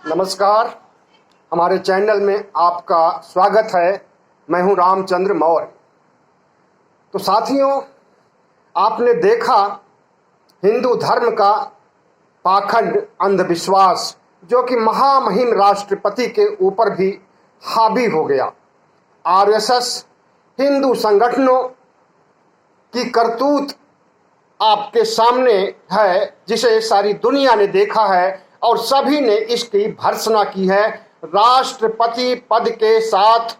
नमस्कार, हमारे चैनल में आपका स्वागत है। मैं हूं रामचंद्र मौर्य। तो साथियों, आपने देखा हिंदू धर्म का पाखंड, अंधविश्वास जो कि महामहिम राष्ट्रपति के ऊपर भी हावी हो गया। आरएसएस हिंदू संगठनों की करतूत आपके सामने है, जिसे सारी दुनिया ने देखा है और सभी ने इसकी भर्त्सना की है। राष्ट्रपति पद के साथ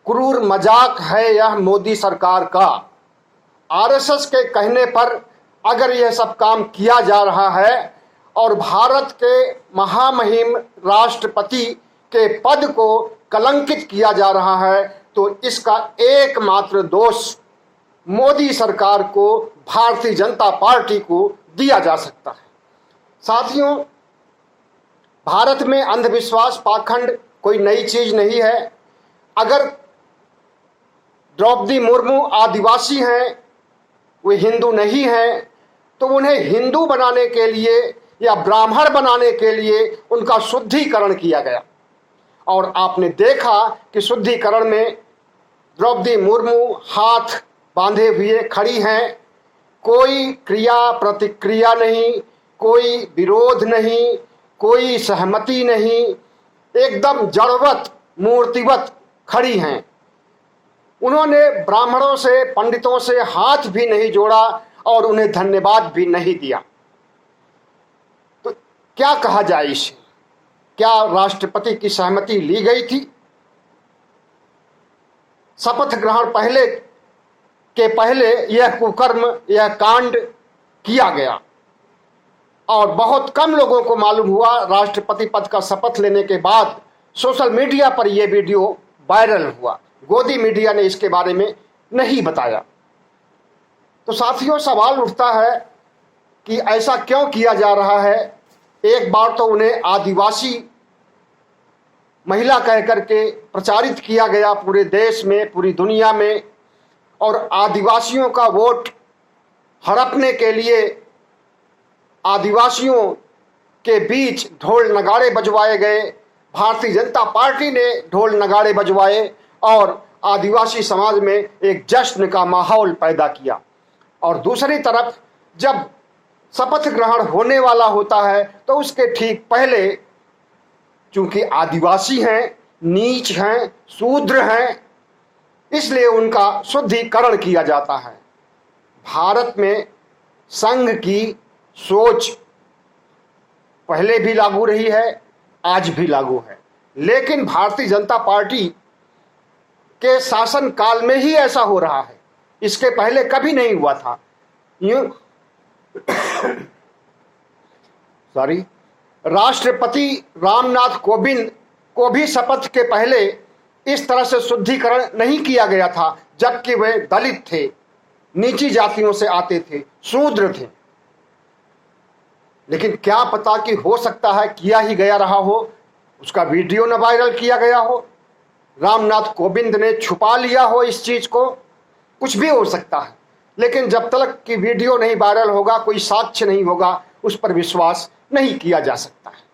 क्रूर मजाक है यह मोदी सरकार का। आरएसएस के कहने पर अगर यह सब काम किया जा रहा है और भारत के महामहिम राष्ट्रपति के पद को कलंकित किया जा रहा है, तो इसका एकमात्र दोष मोदी सरकार को, भारतीय जनता पार्टी को दिया जा सकता है। साथियों, भारत में अंधविश्वास, पाखंड कोई नई चीज नहीं है। अगर द्रौपदी मुर्मू आदिवासी हैं, वे हिंदू नहीं हैं, तो उन्हें हिंदू बनाने के लिए या ब्राह्मण बनाने के लिए उनका शुद्धिकरण किया गया। और आपने देखा कि शुद्धिकरण में द्रौपदी मुर्मू हाथ बांधे हुए खड़ी हैं, कोई क्रिया प्रतिक्रिया नहीं, कोई विरोध नहीं, कोई सहमति नहीं, एकदम जड़वत, मूर्तिवत खड़ी हैं। उन्होंने ब्राह्मणों से, पंडितों से हाथ भी नहीं जोड़ा और उन्हें धन्यवाद भी नहीं दिया। तो क्या कहा जाए इसे? क्या राष्ट्रपति की सहमति ली गई थी? शपथ ग्रहण के पहले यह कुकर्म, यह कांड किया गया और बहुत कम लोगों को मालूम हुआ। राष्ट्रपति पद का शपथ लेने के बाद सोशल मीडिया पर यह वीडियो वायरल हुआ। गोदी मीडिया ने इसके बारे में नहीं बताया। तो साथियों, सवाल उठता है कि ऐसा क्यों किया जा रहा है। एक बार तो उन्हें आदिवासी महिला कह करके प्रचारित किया गया पूरे देश में, पूरी दुनिया में, और आदिवासियों का वोट हड़पने के लिए आदिवासियों के बीच ढोल नगाड़े बजवाए गए। भारतीय जनता पार्टी ने ढोल नगाड़े बजवाए और आदिवासी समाज में एक जश्न का माहौल पैदा किया। और दूसरी तरफ जब शपथ ग्रहण होने वाला होता है तो उसके ठीक पहले, चूंकि आदिवासी हैं, नीच हैं, शूद्र हैं, इसलिए उनका शुद्धिकरण किया जाता है। भारत में संघ की सोच पहले भी लागू रही है, आज भी लागू है, लेकिन भारतीय जनता पार्टी के शासन काल में ही ऐसा हो रहा है। इसके पहले कभी नहीं हुआ था। राष्ट्रपति रामनाथ कोविंद को भी शपथ के पहले इस तरह से शुद्धिकरण नहीं किया गया था, जबकि वे दलित थे, नीची जातियों से आते थे, शूद्र थे। लेकिन क्या पता कि हो सकता है किया ही गया रहा हो, उसका वीडियो न वायरल किया गया हो, रामनाथ कोविंद ने छुपा लिया हो इस चीज को, कुछ भी हो सकता है। लेकिन जब तक कि वीडियो नहीं वायरल होगा, कोई साक्ष्य नहीं होगा, उस पर विश्वास नहीं किया जा सकता है।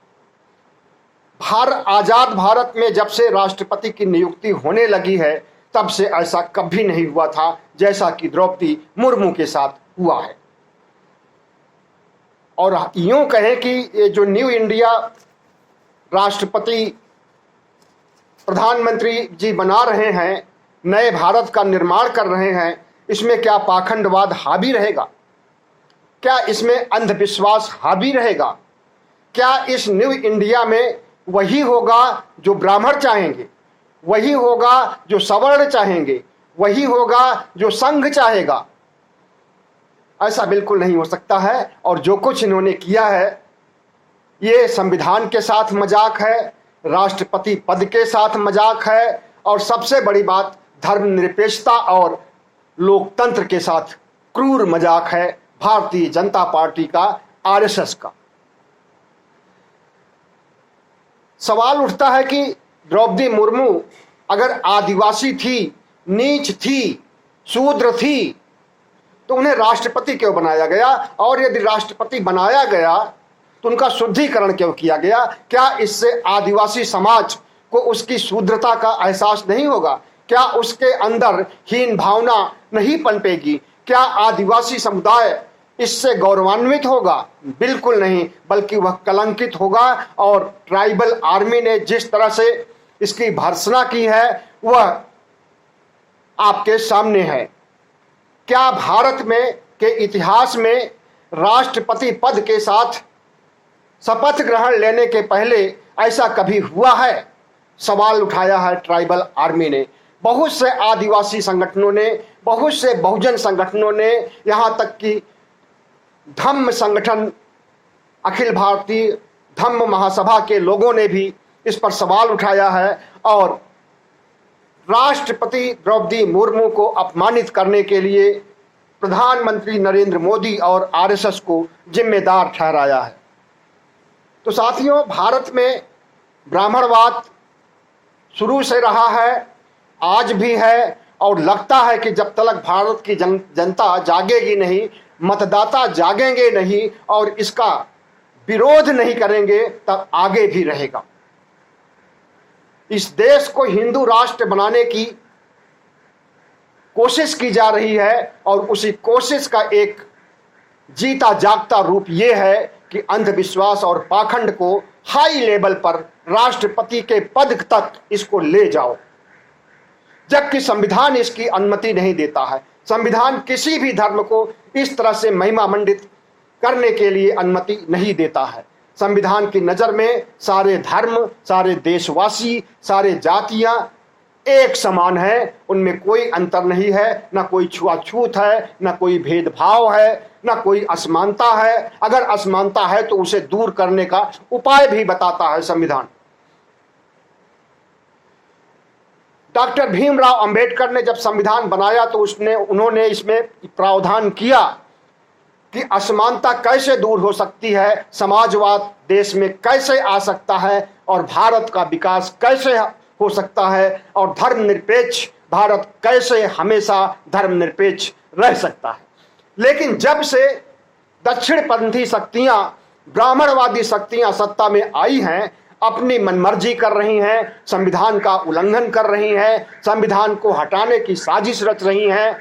आजाद भारत में जब से राष्ट्रपति की नियुक्ति होने लगी है, तब से ऐसा कभी नहीं हुआ था जैसा कि द्रौपदी मुर्मू के साथ हुआ है। और यूं कहें कि ये जो न्यू इंडिया राष्ट्रपति प्रधानमंत्री जी बना रहे हैं, नए भारत का निर्माण कर रहे हैं, इसमें क्या पाखंडवाद हावी रहेगा? क्या इसमें अंधविश्वास हावी रहेगा? क्या इस न्यू इंडिया में वही होगा जो ब्राह्मण चाहेंगे, वही होगा जो सवर्ण चाहेंगे, वही होगा जो संघ चाहेगा? ऐसा बिल्कुल नहीं हो सकता है। और जो कुछ इन्होंने किया है, ये संविधान के साथ मजाक है, राष्ट्रपति पद के साथ मजाक है, और सबसे बड़ी बात धर्मनिरपेक्षता और लोकतंत्र के साथ क्रूर मजाक है भारतीय जनता पार्टी का, आरएसएस का। सवाल उठता है कि द्रौपदी मुर्मू अगर आदिवासी थी, नीच थी, शूद्र थी, तो उन्हें राष्ट्रपति क्यों बनाया गया? और यदि राष्ट्रपति बनाया गया तो उनका शुद्धिकरण क्यों किया गया? क्या इससे आदिवासी समाज को उसकी शूद्रता का एहसास नहीं होगा? क्या उसके अंदर हीन भावना नहीं पनपेगी? क्या आदिवासी समुदाय इससे गौरवान्वित होगा? बिल्कुल नहीं, बल्कि वह कलंकित होगा। और ट्राइबल आर्मी ने जिस तरह से इसकी भर्त्सना की है वह आपके सामने है। क्या भारत में के इतिहास में राष्ट्रपति पद के साथ शपथ ग्रहण लेने के पहले ऐसा कभी हुआ है? सवाल उठाया है ट्राइबल आर्मी ने। बहुत से आदिवासी संगठनों ने, बहुत से बहुजन संगठनों ने, यहाँ तक कि धम्म संगठन, अखिल भारतीय धम्म महासभा के लोगों ने भी इस पर सवाल उठाया है और राष्ट्रपति द्रौपदी मुर्मू को अपमानित करने के लिए प्रधानमंत्री नरेंद्र मोदी और आरएसएस को जिम्मेदार ठहराया है। तो साथियों, भारत में ब्राह्मणवाद शुरू से रहा है, आज भी है, और लगता है कि जब तक भारत की जनता जागेगी नहीं, मतदाता जागेंगे नहीं और इसका विरोध नहीं करेंगे, तब आगे भी रहेगा। इस देश को हिंदू राष्ट्र बनाने की कोशिश की जा रही है और उसी कोशिश का एक जीता जागता रूप यह है कि अंधविश्वास और पाखंड को हाई लेवल पर राष्ट्रपति के पद तक इसको ले जाओ, जबकि संविधान इसकी अनुमति नहीं देता है। संविधान किसी भी धर्म को इस तरह से महिमा मंडित करने के लिए अनुमति नहीं देता है। संविधान की नज़र में सारे धर्म, सारे देशवासी, सारे जातियां एक समान है, उनमें कोई अंतर नहीं है, ना कोई छुआछूत है, ना कोई भेदभाव है, ना कोई असमानता है। अगर असमानता है तो उसे दूर करने का उपाय भी बताता है संविधान। डॉक्टर भीमराव अंबेडकर ने जब संविधान बनाया तो उन्होंने इसमें प्रावधान किया कि असमानता कैसे दूर हो सकती है, समाजवाद देश में कैसे आ सकता है और भारत का विकास कैसे हो सकता है और धर्मनिरपेक्ष भारत कैसे हमेशा धर्मनिरपेक्ष रह सकता है। लेकिन जब से दक्षिणपंथी शक्तियां, ब्राह्मणवादी शक्तियां सत्ता में आई हैं, अपनी मनमर्जी कर रही हैं, संविधान का उल्लंघन कर रही हैं, संविधान को हटाने की साजिश रच रही हैं,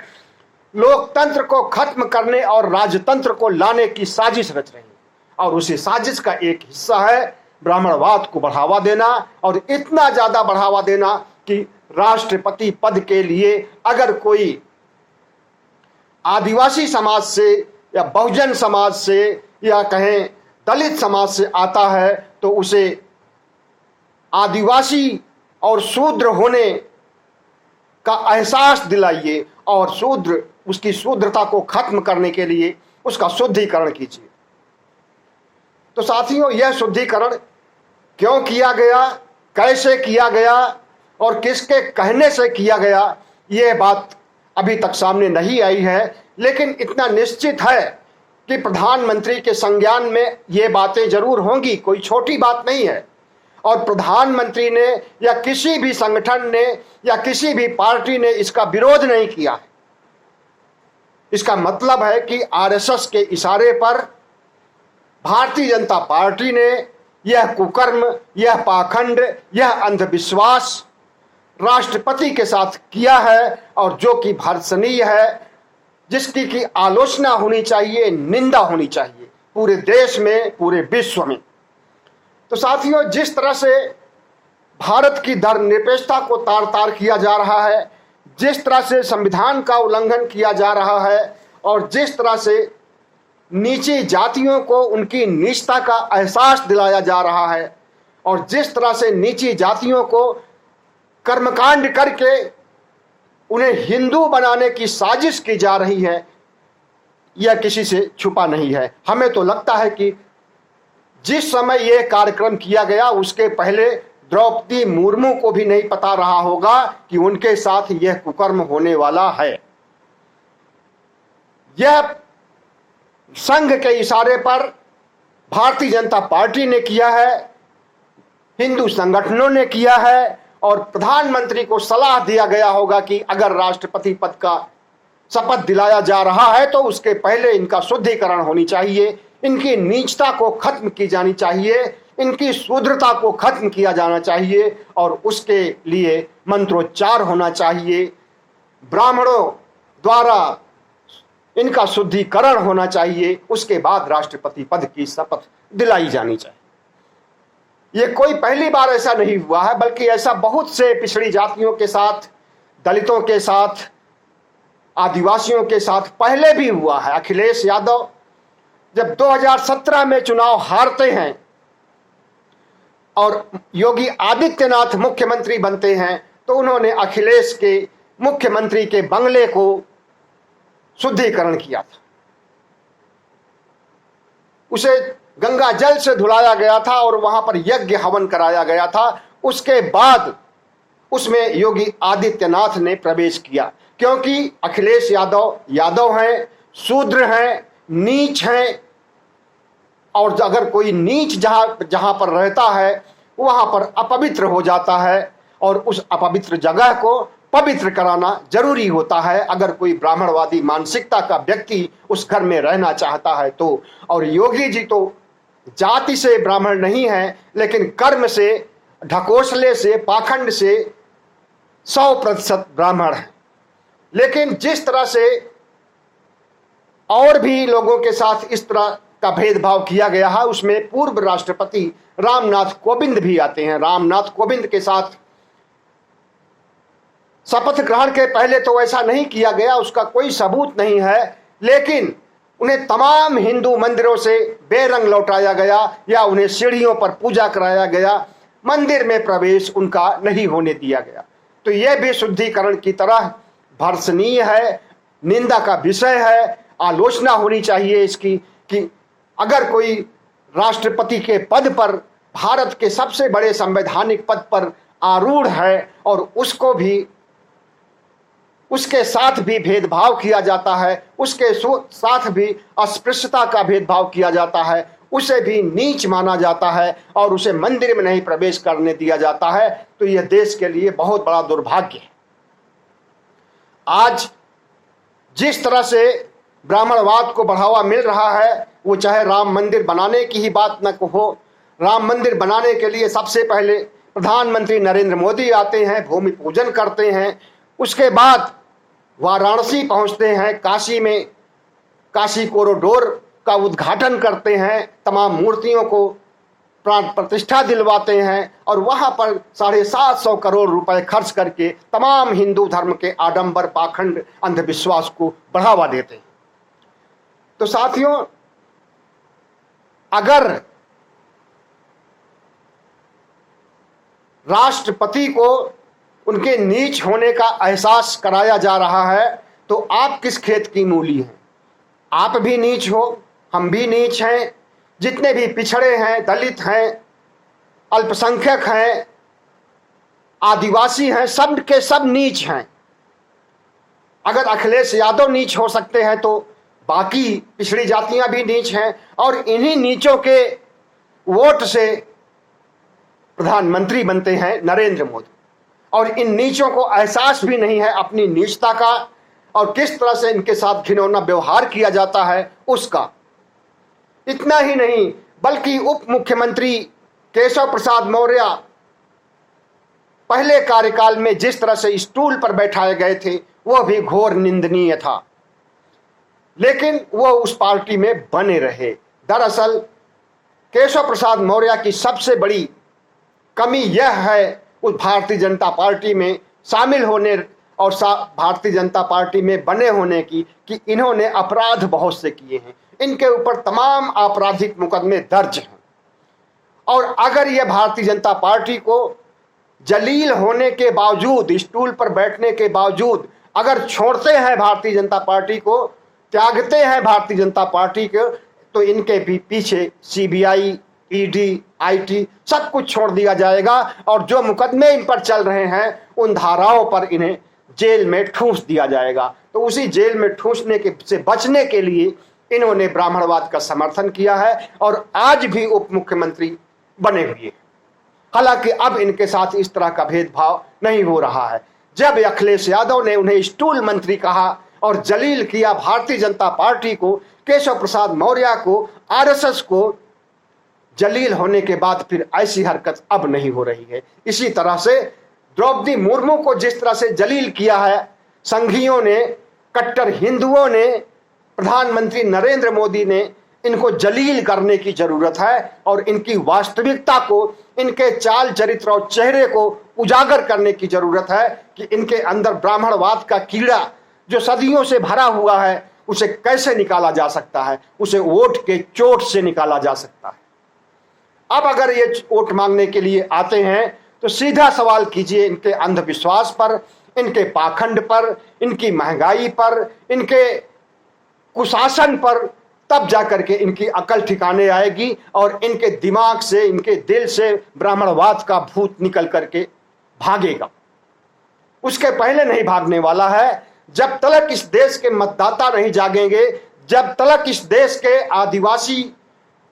लोकतंत्र को खत्म करने और राजतंत्र को लाने की साजिश रच रही हैं। और उसी साजिश का एक हिस्सा है ब्राह्मणवाद को बढ़ावा देना, और इतना ज्यादा बढ़ावा देना कि राष्ट्रपति पद के लिए अगर कोई आदिवासी समाज से या बहुजन समाज से या कहें दलित समाज से आता है तो उसे आदिवासी और शूद्र होने का एहसास दिलाइए और शूद्र, उसकी शूद्रता को खत्म करने के लिए उसका शुद्धिकरण कीजिए। तो साथियों, यह शुद्धिकरण क्यों किया गया, कैसे किया गया और किसके कहने से किया गया, यह बात अभी तक सामने नहीं आई है। लेकिन इतना निश्चित है कि प्रधानमंत्री के संज्ञान में ये बातें जरूर होंगी, कोई छोटी बात नहीं है। और प्रधानमंत्री ने या किसी भी संगठन ने या किसी भी पार्टी ने इसका विरोध नहीं किया है। इसका मतलब है कि आरएसएस के इशारे पर भारतीय जनता पार्टी ने यह कुकर्म, यह पाखंड, यह अंधविश्वास राष्ट्रपति के साथ किया है और जो कि भर्त्सनीय है, जिसकी की आलोचना होनी चाहिए, निंदा होनी चाहिए पूरे देश में, पूरे विश्व में। तो साथियों, जिस तरह से भारत की धर्मनिरपेक्षता को तार तार किया जा रहा है, जिस तरह से संविधान का उल्लंघन किया जा रहा है और जिस तरह से नीची जातियों को उनकी नीचता का एहसास दिलाया जा रहा है और जिस तरह से नीची जातियों को कर्मकांड करके उन्हें हिंदू बनाने की साजिश की जा रही है, यह किसी से छुपा नहीं है। हमें तो लगता है कि जिस समय यह कार्यक्रम किया गया उसके पहले द्रौपदी मुर्मू को भी नहीं पता रहा होगा कि उनके साथ यह कुकर्म होने वाला है। यह संघ के इशारे पर भारतीय जनता पार्टी ने किया है, हिंदू संगठनों ने किया है और प्रधानमंत्री को सलाह दिया गया होगा कि अगर राष्ट्रपति पद का शपथ दिलाया जा रहा है तो उसके पहले इनका शुद्धिकरण होनी चाहिए, इनकी नीचता को खत्म की जानी चाहिए, इनकी शूद्रता को खत्म किया जाना चाहिए और उसके लिए मंत्रोच्चार होना चाहिए, ब्राह्मणों द्वारा इनका शुद्धिकरण होना चाहिए, उसके बाद राष्ट्रपति पद की शपथ दिलाई जानी चाहिए। ये कोई पहली बार ऐसा नहीं हुआ है, बल्कि ऐसा बहुत से पिछड़ी जातियों के साथ, दलितों के साथ, आदिवासियों के साथ पहले भी हुआ है। अखिलेश यादव जब 2017 में चुनाव हारते हैं और योगी आदित्यनाथ मुख्यमंत्री बनते हैं तो उन्होंने अखिलेश के मुख्यमंत्री के बंगले को शुद्धिकरण किया था, उसे गंगा जल से धुलाया गया था और वहां पर यज्ञ हवन कराया गया था। उसके बाद उसमें योगी आदित्यनाथ ने प्रवेश किया, क्योंकि अखिलेश यादव यादव हैं, शूद्र हैं, नीच हैं और अगर कोई नीच जहां पर रहता है वहां पर अपवित्र हो जाता है और उस अपवित्र जगह को पवित्र कराना जरूरी होता है अगर कोई ब्राह्मणवादी मानसिकता का व्यक्ति उस घर में रहना चाहता है तो। और योगी जी तो जाति से ब्राह्मण नहीं है, लेकिन कर्म से, ढकोसले से, पाखंड से 100% ब्राह्मण है। लेकिन जिस तरह से और भी लोगों के साथ इस तरह का भेदभाव किया गया है, उसमें पूर्व राष्ट्रपति रामनाथ कोविंद भी आते हैं। रामनाथ कोविंद के साथ शपथ ग्रहण के पहले तो ऐसा नहीं किया गया, उसका कोई सबूत नहीं है, लेकिन उन्हें तमाम हिंदू मंदिरों से बेरंग लौटाया गया या उन्हें सीढ़ियों पर पूजा कराया गया, मंदिर में प्रवेश उनका नहीं होने दिया गया। तो यह भी शुद्धिकरण की तरह भर्त्सनीय है, निंदा का विषय है, आलोचना होनी चाहिए इसकी कि अगर कोई राष्ट्रपति के पद पर, भारत के सबसे बड़े संवैधानिक पद पर आरूढ़ है और उसको भी, उसके साथ भी भेदभाव किया जाता है, उसके साथ भी अस्पृश्यता का भेदभाव किया जाता है, उसे भी नीच माना जाता है और उसे मंदिर में नहीं प्रवेश करने दिया जाता है, तो यह देश के लिए बहुत बड़ा दुर्भाग्य है। आज जिस तरह से ब्राह्मणवाद को बढ़ावा मिल रहा है, वो चाहे राम मंदिर बनाने की ही बात न हो, राम मंदिर बनाने के लिए सबसे पहले प्रधानमंत्री नरेंद्र मोदी आते हैं, भूमि पूजन करते हैं, उसके बाद वाराणसी पहुंचते हैं, काशी में काशी कॉरिडोर का उद्घाटन करते हैं, तमाम मूर्तियों को प्राण प्रतिष्ठा दिलवाते हैं और वहां पर 750 करोड़ रुपए खर्च करके तमाम हिंदू धर्म के आडंबर, पाखंड, अंधविश्वास को बढ़ावा देते हैं। तो साथियों, अगर राष्ट्रपति को उनके नीच होने का एहसास कराया जा रहा है तो आप किस खेत की मूली हैं? आप भी नीच हो, हम भी नीच हैं, जितने भी पिछड़े हैं, दलित हैं, अल्पसंख्यक हैं, आदिवासी हैं, सब के सब नीच हैं। अगर अखिलेश यादव नीच हो सकते हैं तो बाकी पिछड़ी जातियां भी नीच हैं और इन्हीं नीचों के वोट से प्रधानमंत्री बनते हैं नरेंद्र मोदी। और इन नीचों को एहसास भी नहीं है अपनी नीचता का और किस तरह से इनके साथ घिनौना व्यवहार किया जाता है उसका। इतना ही नहीं, बल्कि उप मुख्यमंत्री केशव प्रसाद मौर्य पहले कार्यकाल में जिस तरह से स्टूल पर बैठाए गए थे वह भी घोर निंदनीय था, लेकिन वह उस पार्टी में बने रहे। दरअसल केशव प्रसाद मौर्य की सबसे बड़ी कमी यह है उस भारतीय जनता पार्टी में शामिल होने और भारतीय जनता पार्टी में बने होने की कि इन्होंने अपराध बहुत से किए हैं, इनके ऊपर तमाम आपराधिक मुकदमे दर्ज हैं। और अगर यह भारतीय जनता पार्टी को जलील होने के बावजूद, स्टूल पर बैठने के बावजूद अगर छोड़ते हैं भारतीय जनता पार्टी को, त्यागते हैं भारतीय जनता पार्टी को, तो इनके भी पीछे सीबीआई, ईडी, आईटी सब कुछ छोड़ दिया जाएगा और जो मुकदमे इन पर चल रहे हैं उन धाराओं पर इन्हें जेल में ठूंस दिया जाएगा। तो उसी जेल में ठूंसने के से बचने के लिए इन्होंने ब्राह्मणवाद का समर्थन किया है और आज भी उप मुख्यमंत्री बने हुए हैं। हालांकि अब इनके साथ इस तरह का भेदभाव नहीं हो रहा है। जब अखिलेश यादव ने उन्हें स्टूल मंत्री कहा और जलील किया भारतीय जनता पार्टी को, केशव प्रसाद मौर्य को, आरएसएस को, जलील होने के बाद फिर ऐसी हरकत अब नहीं हो रही है। इसी तरह से द्रौपदी मुर्मू को जिस तरह से जलील किया है संघियों ने, कट्टर हिंदुओं ने, प्रधानमंत्री नरेंद्र मोदी ने, इनको जलील करने की जरूरत है और इनकी वास्तविकता को, इनके चाल चरित्र और चेहरे को उजागर करने की जरूरत है कि इनके अंदर ब्राह्मणवाद का कीड़ा जो सदियों से भरा हुआ है उसे कैसे निकाला जा सकता है, उसे वोट के चोट से निकाला जा सकता है। अब अगर ये वोट मांगने के लिए आते हैं तो सीधा सवाल कीजिए इनके अंधविश्वास पर, इनके पाखंड पर, इनकी महंगाई पर, इनके कुशासन पर, तब जाकर के इनकी अकल ठिकाने आएगी और इनके दिमाग से, इनके दिल से ब्राह्मणवाद का भूत निकल करके भागेगा। उसके पहले नहीं भागने वाला है। जब तक इस देश के मतदाता नहीं जागेंगे, जब तक इस देश के आदिवासी,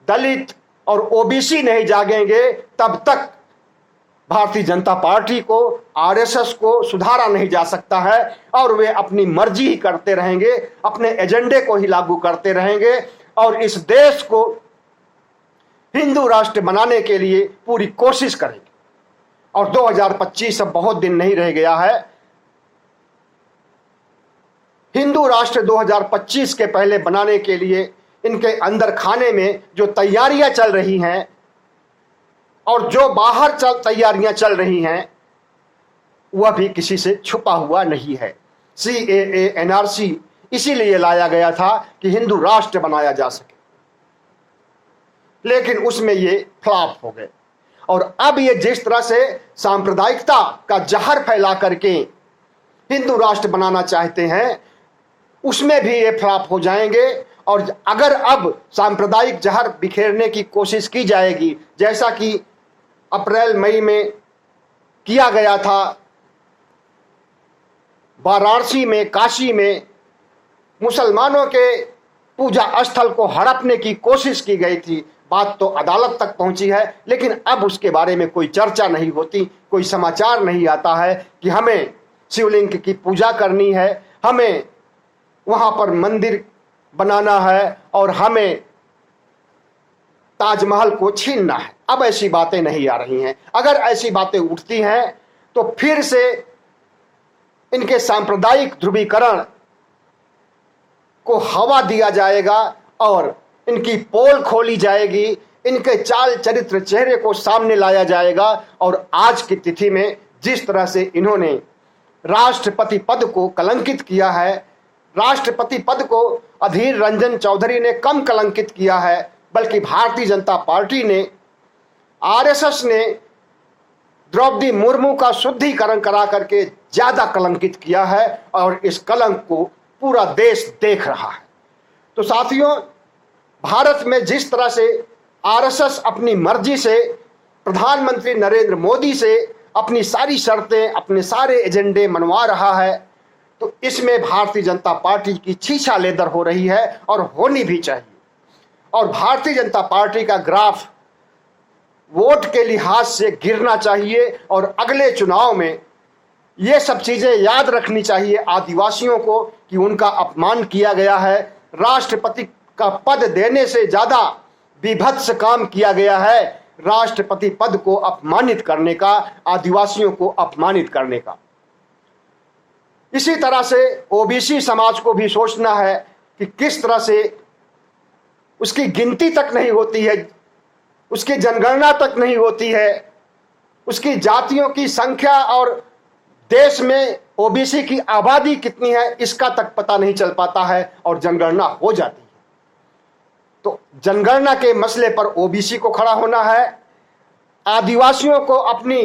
दलित और ओबीसी नहीं जागेंगे, तब तक भारतीय जनता पार्टी को, आरएसएस को सुधारा नहीं जा सकता है और वे अपनी मर्जी ही करते रहेंगे, अपने एजेंडे को ही लागू करते रहेंगे और इस देश को हिंदू राष्ट्र बनाने के लिए पूरी कोशिश करेंगे। और 2025 अब बहुत दिन नहीं रह गया है। हिंदू राष्ट्र 2025 के पहले बनाने के लिए इनके अंदर खाने में जो तैयारियां चल रही हैं और जो बाहर तैयारियां चल रही हैं वह भी किसी से छुपा हुआ नहीं है। CAA NRC इसीलिए लाया गया था कि हिंदू राष्ट्र बनाया जा सके, लेकिन उसमें ये फ्लॉप हो गए। और अब ये जिस तरह से सांप्रदायिकता का जहर फैला करके हिंदू राष्ट्र बनाना चाहते हैं उसमें भी ये फ्लॉप हो जाएंगे। और अगर अब सांप्रदायिक जहर बिखेरने की कोशिश की जाएगी, जैसा कि अप्रैल मई में किया गया था वाराणसी में, काशी में, मुसलमानों के पूजा स्थल को हड़पने की कोशिश की गई थी, बात तो अदालत तक पहुंची है, लेकिन अब उसके बारे में कोई चर्चा नहीं होती, कोई समाचार नहीं आता है कि हमें शिवलिंग की पूजा करनी है, हमें वहां पर मंदिर बनाना है और हमें ताजमहल को छीनना है। अब ऐसी बातें नहीं आ रही हैं। अगर ऐसी बातें उठती हैं तो फिर से इनके सांप्रदायिक ध्रुवीकरण को हवा दिया जाएगा और इनकी पोल खोली जाएगी, इनके चाल चरित्र चेहरे को सामने लाया जाएगा। और आज की तिथि में जिस तरह से इन्होंने राष्ट्रपति पद को कलंकित किया है, राष्ट्रपति पद को अधीर रंजन चौधरी ने कम कलंकित किया है, बल्कि भारतीय जनता पार्टी ने, आरएसएस ने द्रौपदी मुर्मू का शुद्धिकरण करा करके ज्यादा कलंकित किया है और इस कलंक को पूरा देश देख रहा है। तो साथियों, भारत में जिस तरह से आरएसएस अपनी मर्जी से प्रधानमंत्री नरेंद्र मोदी से अपनी सारी शर्तें, अपने सारे एजेंडे मनवा रहा है, तो इसमें भारतीय जनता पार्टी की छीछा लेदर हो रही है और होनी भी चाहिए। और भारतीय जनता पार्टी का ग्राफ वोट के लिहाज से गिरना चाहिए और अगले चुनाव में ये सब चीजें याद रखनी चाहिए आदिवासियों को कि उनका अपमान किया गया है। राष्ट्रपति का पद देने से ज्यादा विभत्स काम किया गया है राष्ट्रपति पद को अपमानित करने का, आदिवासियों को अपमानित करने का। इसी तरह से ओबीसी समाज को भी सोचना है कि किस तरह से उसकी गिनती तक नहीं होती है, उसकी जनगणना तक नहीं होती है, उसकी जातियों की संख्या और देश में ओबीसी की आबादी कितनी है इसका तक पता नहीं चल पाता है और जनगणना हो जाती है। तो जनगणना के मसले पर ओबीसी को खड़ा होना है, आदिवासियों को अपनी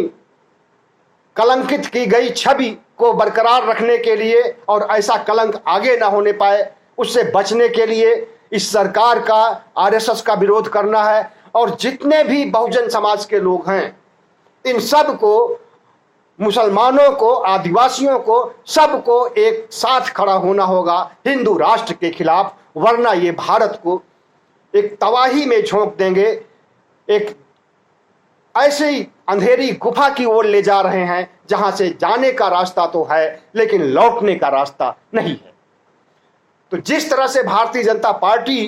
कलंकित की गई छवि को बरकरार रखने के लिए और ऐसा कलंक आगे ना होने पाए उससे बचने के लिए इस सरकार का, आरएसएस का विरोध करना है। और जितने भी बहुजन समाज के लोग हैं इन सब को, मुसलमानों को, आदिवासियों को, सबको एक साथ खड़ा होना होगा हिंदू राष्ट्र के खिलाफ, वरना ये भारत को एक तबाही में झोंक देंगे, एक ऐसे ही अंधेरी गुफा की ओर ले जा रहे हैं जहां से जाने का रास्ता तो है लेकिन लौटने का रास्ता नहीं है। तो जिस तरह से भारतीय जनता पार्टी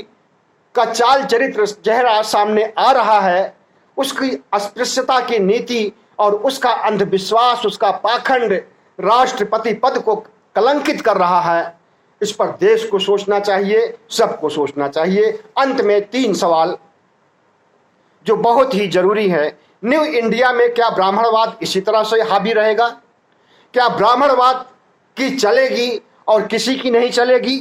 का चाल चरित्र चेहरा सामने आ रहा है, उसकी अस्पृश्यता की नीति और उसका अंधविश्वास, उसका पाखंड राष्ट्रपति पद को कलंकित कर रहा है, इस पर देश को सोचना चाहिए, सबको सोचना चाहिए। अंत में 3 सवाल जो बहुत ही जरूरी है। न्यू इंडिया में क्या ब्राह्मणवाद इसी तरह से हावी रहेगा? क्या ब्राह्मणवाद की चलेगी और किसी की नहीं चलेगी?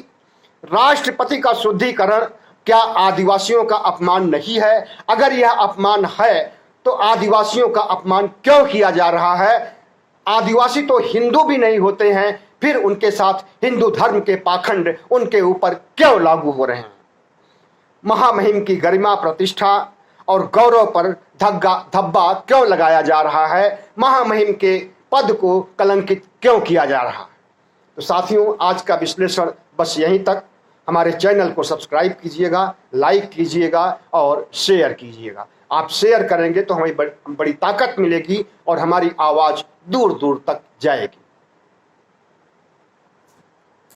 राष्ट्रपति का शुद्धिकरण क्या आदिवासियों का अपमान नहीं है? अगर यह अपमान है तो आदिवासियों का अपमान क्यों किया जा रहा है? आदिवासी तो हिंदू भी नहीं होते हैं, फिर उनके साथ हिंदू धर्म के पाखंड उनके ऊपर क्यों लागू हो रहे हैं? महामहिम की गरिमा, प्रतिष्ठा और गौरव पर धब्बा क्यों लगाया जा रहा है? महामहिम के पद को कलंकित क्यों किया जा रहा है? तो साथियों, आज का विश्लेषण बस यहीं तक। हमारे चैनल को सब्सक्राइब कीजिएगा, लाइक कीजिएगा और शेयर कीजिएगा। आप शेयर करेंगे तो हमें बड़ी ताकत मिलेगी और हमारी आवाज़ दूर दूर तक जाएगी।